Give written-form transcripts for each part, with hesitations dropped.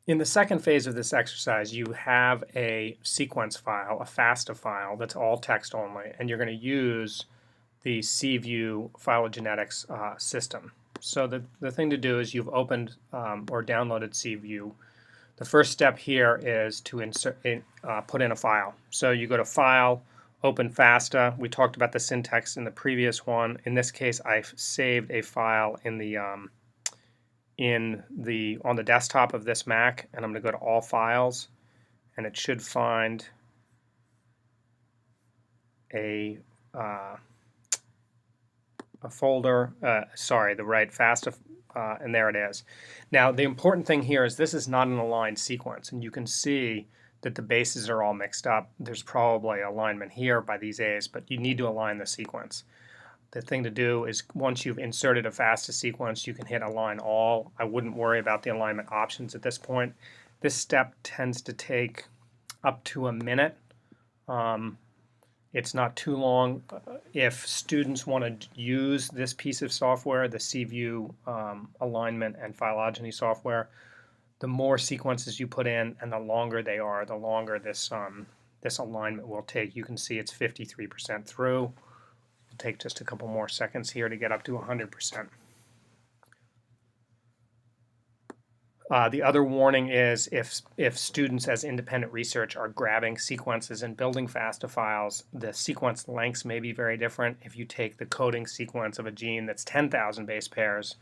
In the second phase of this exercise, you have a sequence file, a FASTA file that's all text only, and you're going to use the CView phylogenetics system. So the thing to do is you've opened or downloaded CView. The first step here is to put in a file. So you go to File, Open FASTA. We talked about the syntax in the previous one. In this case, I've saved a file on the desktop of this Mac, and I'm going to go to All Files, and it should find a folder. Sorry, the right FASTA, and there it is. Now the important thing here is this is not an aligned sequence, and you can see that the bases are all mixed up. There's probably alignment here by these A's, but you need to align the sequence. The thing to do is once you've inserted a FASTA sequence, you can hit Align All. I wouldn't worry about the alignment options at this point. This step tends to take up to a minute. It's not too long. If students want to use this piece of software, the CView alignment and phylogeny software, the more sequences you put in and the longer they are, the longer this alignment will take. You can see it's 53% through. It'll take just a couple more seconds here to get up to 100%. The other warning is if students as independent research are grabbing sequences and building FASTA files, the sequence lengths may be very different. If you take the coding sequence of a gene that's 10,000 base pairs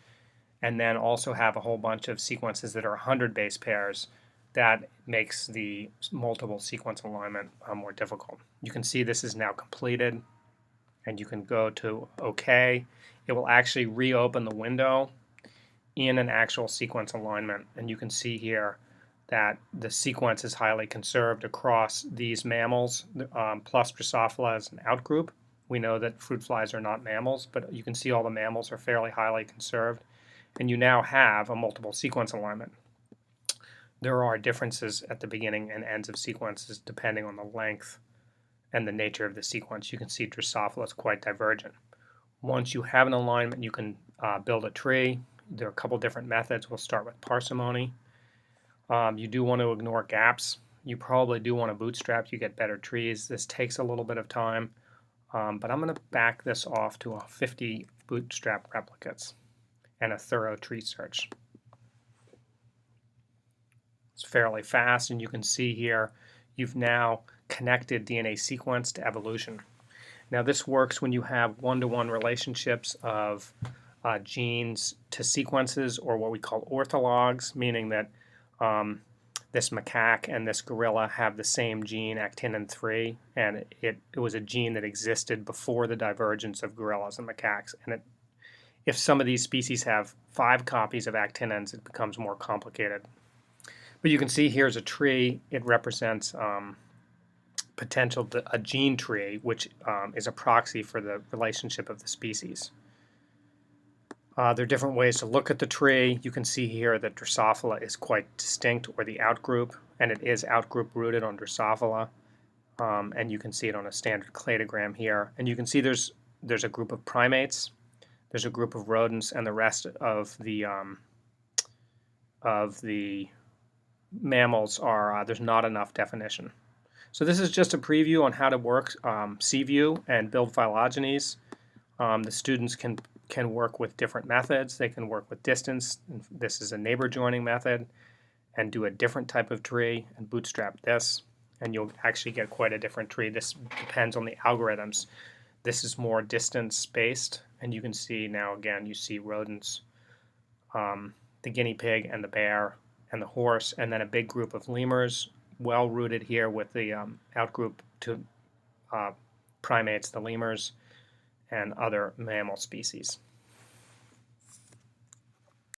and then also have a whole bunch of sequences that are 100 base pairs, that makes the multiple sequence alignment more difficult. You can see this is now completed, and you can go to OK. It will actually reopen the window in an actual sequence alignment, and you can see here that the sequence is highly conserved across these mammals, plus Drosophila as an outgroup. We know that fruit flies are not mammals, but you can see all the mammals are fairly highly conserved, and you now have a multiple sequence alignment. There are differences at the beginning and ends of sequences depending on the length and the nature of the sequence. You can see Drosophila is quite divergent. Once you have an alignment, you can build a tree. There are a couple different methods. We'll start with parsimony. You do want to ignore gaps. You probably do want to bootstrap. You get better trees. This takes a little bit of time, but I'm going to back this off to 50 bootstrap replicates and a thorough tree search. It's fairly fast, and you can see here you've now connected DNA sequence to evolution. Now this works when you have one-to-one relationships of genes to sequences, or what we call orthologs, meaning that this macaque and this gorilla have the same gene, ACTN3, and it was a gene that existed before the divergence of gorillas and macaques. And if some of these species have 5 copies of actinins, it becomes more complicated. But you can see here's a tree. It represents a gene tree, which is a proxy for the relationship of the species. There are different ways to look at the tree. You can see here that Drosophila is quite distinct, or the outgroup, and it is outgroup rooted on Drosophila. And you can see it on a standard cladogram here. And you can see there's a group of primates, there's a group of rodents, and the rest of the mammals are there's not enough definition. So this is just a preview on how to work CView and build phylogenies. The students can work with different methods. They can work with distance. This is a neighbor joining method, and do a different type of tree and bootstrap this, and you'll actually get quite a different tree. This depends on the algorithms. This is more distance based, and you can see now again you see rodents, the guinea pig and the bear and the horse, and then a big group of lemurs, well rooted here with the outgroup to primates, the lemurs, and other mammal species.